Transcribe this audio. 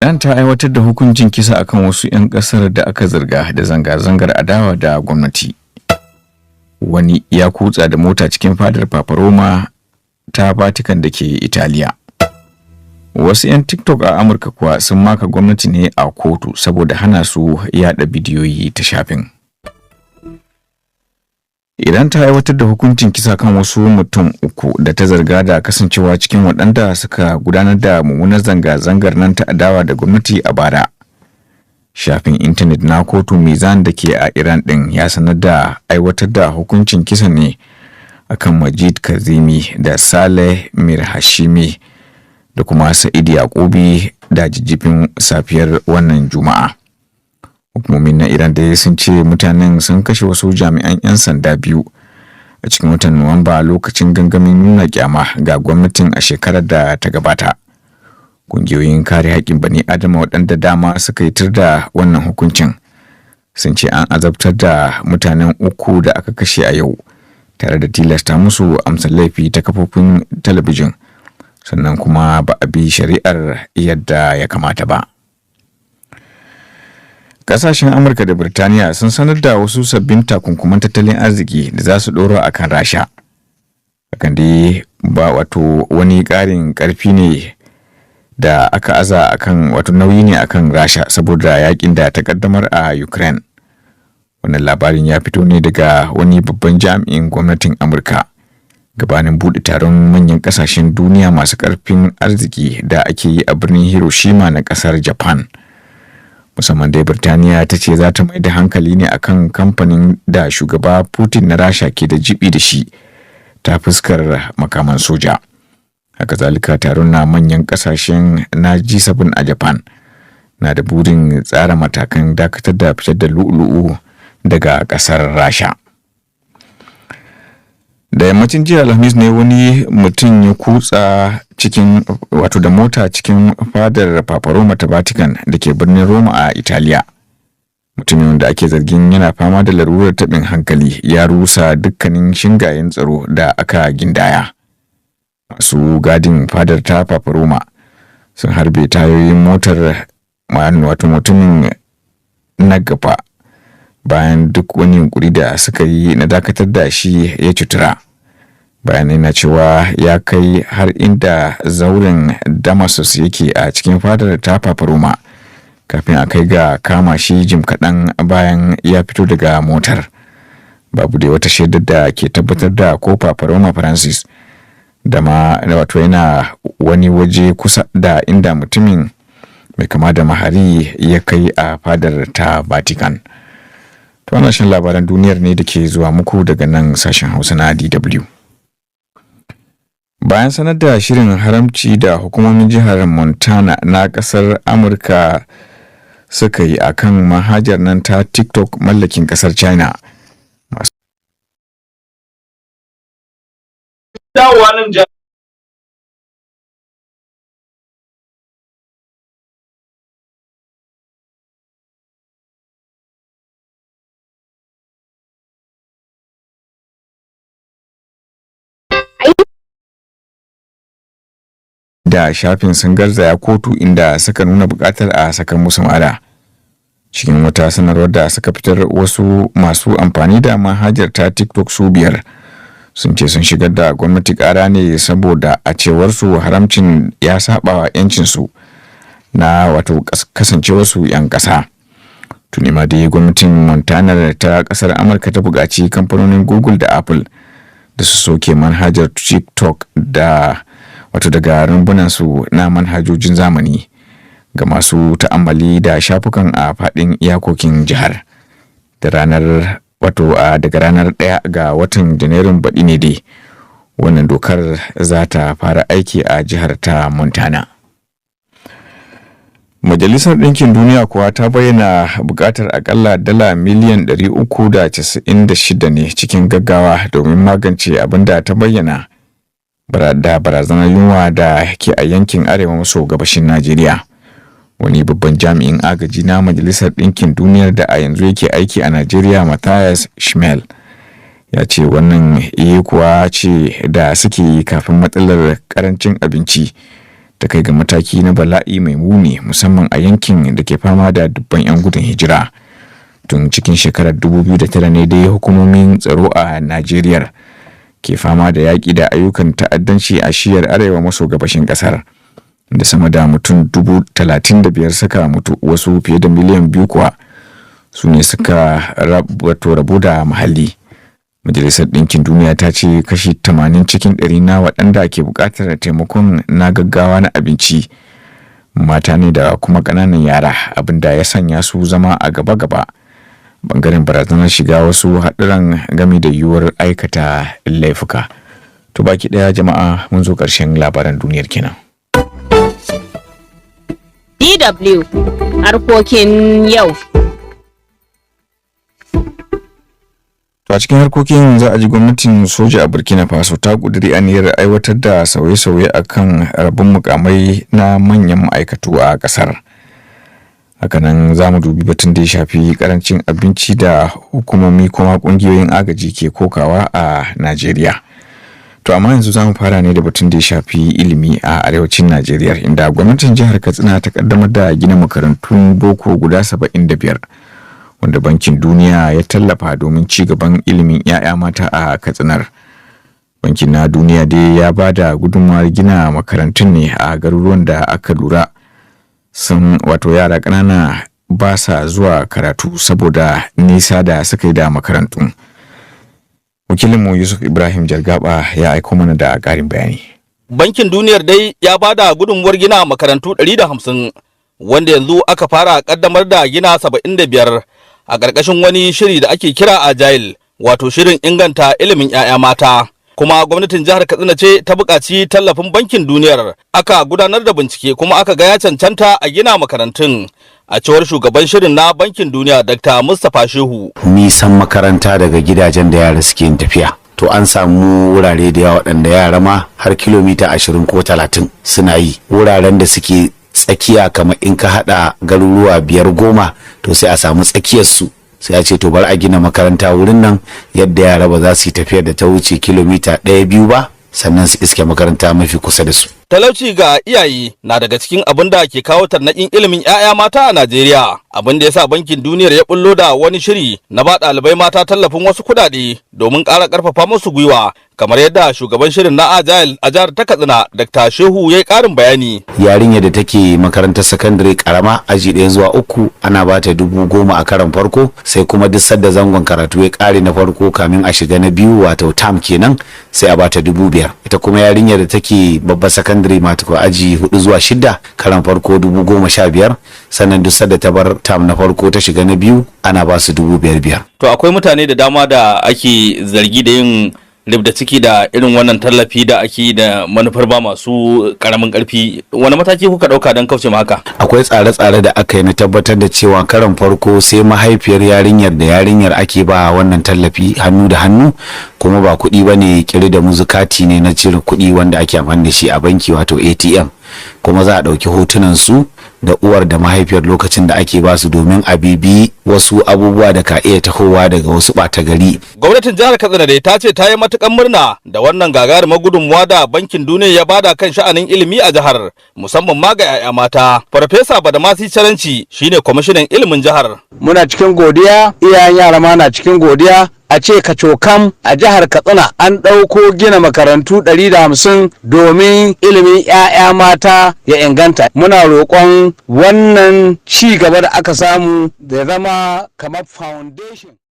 Iran ta aiwatar da hukuncin kisa akan wasu 'yan kasar da aka zarga da zanga-zangar adawa da gwamnati. Wani ya kutsa da mota cikin fadar Papa Roma ta Vatican da ke Italiya. Wasu 'yan TikTok a Amurka kuwa sun maka gwamnati ne a kotu saboda hana su yada bidiyoyi ta shafin. Idan ta aiwatar da hukuncin kisa kan wasu mutum uku da ta zarga da kasancewa cikin waɗanda suka gudanar da mummunar zanga-zangar nan ta adawa da gwamnati a bara. Shafin intanet na kotu Mizan da ke a Iran ɗin ya sanar da aiwatar da hukuncin kisa ne akan Majid Kazimi da Saleh Mir Hashimi da kuma Sa'id Yaqubi da jijjifin safiyar wannan Juma'a. Hukumomin na Iran da sun ce mutanen sun kashe wasu jami'an 'yan sanda biyu a cikin watan Nuwamba lokacin gangamin nuna kyama ga gwamnatin a shekarar da ta gabata. Ƙungiyoyin kare haƙƙin bani Adama waɗanda dama suka yi tir da wannan hukuncin sun ce an azabtar da mutanen uku da aka kashe a yau tare da tilasta musu amsa laifi ta kafofin talabijin, sannan kuma ba a bi shari'ar yadda ya kamata ba. Kasashen Amurka da Birtaniya sun sanar da wasu sabbin takunkuman tattalin arziki da za su ɗora a kan Rasha. Hakan dai ba wato wani ƙarin ƙarfi ne da aka aza akan wato nauyi ne akan Rasha saboda yakin da ta kaddamar a Ukraine. Wannan labarin ya fito ne daga wani babban jami'in gwamnatin Amurka gabanin buɗe taron manyan ƙasashen duniya masu ƙarfin arziki da ake yi a birnin Hiroshima na ƙasar Japan. Musamman dai Birtaniya ta ce za ta mai da hankali ne akan kamfanin da shugaba Putin na Rasha ke da jibi da shi ta fuskar makaman soja. Haka zalika taron na manyan kasashen na G7 a Japan na da burin tsara matakan dakatar da fitar da lu'ulu'u daga kasar Rasha. Da yammacin jiya Alhamis ne wani mutum ya kutsa cikin wato da mota cikin fadar Papa Roma ta Vatican da ke birnin Roma a Italiya. Mutumin da ake zargin yana fama da larurar taɓin hankali ya rusa dukkanin shingayen tsaro da aka gindaya. Masu gadin fadar ta Papa Roma sun harbe tayoyin motar wato mutumin na gaba bayan duk wani yunkuri da suka yi na dakatar da shi ya cutura. Bayanai na cewa ya kai har inda zauren Damasus yake a cikin fadar ta Papa Roma kafin a kai ga kama shi jim kaɗan bayan ya fito daga motar. Babu da wata shaidar da ke tabbatar da ko Papa Roma Francis da ma wato yana wani waje kusa da inda mutumin mai kama da mahari ya kai a fadar ta Vatican. To wannan shin labaran duniyar ne da ke zuwa muku daga nan sashen Hausa na DW. Bayan sanar da shirin haramci da hukumomin jihar Montana na kasar Amurka suka yi akan manhajar nan ta TikTok mallakin kasar China. Da shafin sun garzaya kotu inda suka nuna buƙatar a sakar musu mara. Cikin wata sanarwar da suka fitar, wasu masu amfani da manhajar ta TikTok su 5 sun ce sun shigar da gwamnati ƙara ne saboda a cewar su haramcin ya saba wa 'yancinsu na wato kasancewarsu 'yan ƙasa. Tuni ma dai gwamnatin Montana ta ƙasar Amurka ta buƙaci kamfanonin Google da Apple da su soke manhajar TikTok da wato daga rumbunansu na manhajojin zamani ga masu ta'ammali da shafukan a faɗin iyakokin jihar. Da ranar wato daga ranar 1 ga watan Janairun baɗi ne dai wannan dokar za ta fara aiki a jihar ta Montana. Majalisar Ɗinkin Duniya kuwa ta bayyana buƙatar akalla dala miliyan 396 ne cikin gaggawa domin magance abin da ta bayyana da barazanar yunwa da ke a yankin arewa maso gabashin Najeriya. Wani babban jami'in agaji na Majalisar Ɗinkin Duniyar da a yanzu yake aiki a Najeriya, Matthias Schmel, ya ce wannan kuwa ce da suke yi kafin matsalar karancin abinci ta kai ga mataki na bala'i mai muni musamman a yankin da ke fama da dubban 'yan gudun hijira. Tun cikin shekarar 2009 ne dai hukumomin tsaro a Najeriya ke fama da yaƙi da ayyukan ta'addanci a shiyar arewa maso gabashin ƙasar, da sama da mutum 35,000 suka mutu, wasu fiye da miliyan 2 kuwa su ne suka rabu da muhalli. Majalisar Ɗinkin Duniya ta ce kashi 80 cikin 100 na waɗanda ke buƙatar taimakon na gaggawa na abinci mata ne da kuma ƙananan yara, abinda ya sanya su zama a gaba-gaba bangaren barazanar shiga wasu haɗuran game da yiwuwar aikata laifuka. To baki ɗaya jama'a, mun zo ƙarshen labaran duniyar kenan. DW harkokin yau. A cikin harkokin za a ji gwamnatin soja a Burkina Faso ta ƙudiri aniyar aiwatar da sauye-sauye a kan rabin mukamai na manyan ma'aikatu a ƙasar. Hakanan za mu dubi batun da ya shafi karancin abinci da hukumomi kuma ƙungiyoyin agaji ke kokawa a Najeriya. To amma yanzu za mu fara ne da batun da ya shafi ilimi a arewacin Najeriya, inda gwamnatin jihar Katsina ta kaddamar da gina makarantun boko guda 75. wanda Bankin Duniya ya tallafa domin ci gaban ilimin 'ya'ya mata a Katsinar. Bankin na Duniya dai ya ba da gudunmawar gina makarantun ne a garuruwan da aka lura sun yara ƙanana ba sa zuwa karatu saboda nisa da suka yi da makarantun. Wakilinmu Yusuf Ibrahim Jargaba ya aiko mana da ƙarin bayani. Bankin Duniyar dai ya ba da gudunmuwar gina makarantu 150 wanda yanzu aka fara ƙaddamar da gina 75 a ƙarƙashin wani shiri da ake kira Agile, wato shirin inganta ilimin 'ya'ya mata. Kuma gwamnatin jihar Katsina ce ta buƙaci tallafin Bankin Duniyar, aka gudanar da bincike kuma aka ga ya cancanta a gina makarantun. A cewar shugaban shirin na Bankin Duniya Dr. Mustapha Shehu. Nisan makaranta daga gidajen da yara suke yin tafiya. To an samu wurare da yawa waɗanda yara ma har kilomita 20 ko 30 suna yi. Wuraren da suke tsakiya kamar in ka hada garuruwa 5-10 to sai a samu tsakiyarsu sai a ce to bar a gina makaranta wurin nan yadda yara ba za su yi tafiyar da ta wuce kilomita 1-2 ba, sannan su iske makaranta mafi kusa da su. Talauci ga iyaye na daga cikin abin da ke kawo tarnaƙin ilimin 'ya'ya mata a Najeriya, abin da ya sa Bankin Duniyar ya bullo da wani shiri na ba ɗalibai mata tallafin wasu kuɗaɗe domin ƙara ƙarfafa musu gwiwa, kamar yadda shugaban shirin na Agile a jihar ta Katsina Dr. Shehu ya yi ƙarin bayani. Yarinya da take makarantar sakandare karama aji 1 zuwa 3 ana ba ta 10,000 a karan farko, sai kuma duk sadda zangon karatu ya ƙare na farko kamin a shiga na biyu wato tam kenan sai a ba ta 5,000. Ita kuma yarinya da take babbar sakandare matuko aji 4 zuwa 6 karan farko 15,000, sannan duk sadda ta bar tam na farko ta shiga na biyu ana ba su 5,500. To akwai mutane da dama da ake zargi da yin da ciki da irin wannan tallafi da ake da manufar ba masu karamin karfi, wani mataki kuka dauka don kauce haka? Akwai tsare-tsare da aka yi na tabbatar da cewa karan farko sai mahaifiyar yarinyar da yarinyar ake ba wannan tallafi hannu da hannu, kuma ba kuɗi ba ne kiri da muzukati ne na cire kuɗi wanda ake amfani da shi a banki wato ATM, kuma za a ɗauki hotunan su da uwar da mahaifiyar lokacin da ake basu domin a bibi wasu abubuwa da ka iya tahowa daga wasu ɓata gari. Gwamnatin jihar Katsina dai ta ce ta yi matukan murna da wannan gagarumar gudunmuwa da Bankin Duniya ya bada kan sha'anin ilimi a jihar, musamman ma ga 'ya'ya mata. Farfesa Badamasi Caranci shine kwamishinan ilimin jihar. Muna cikin godiya, iyayen yara ma na cikin godiya. A ce kacokam a jihar Katsina an ɗauko gina makarantu 150 domin ilimin 'ya'ya mata ya inganta. Muna roƙon wannan ci gaba da aka samu da zama kamar foundation.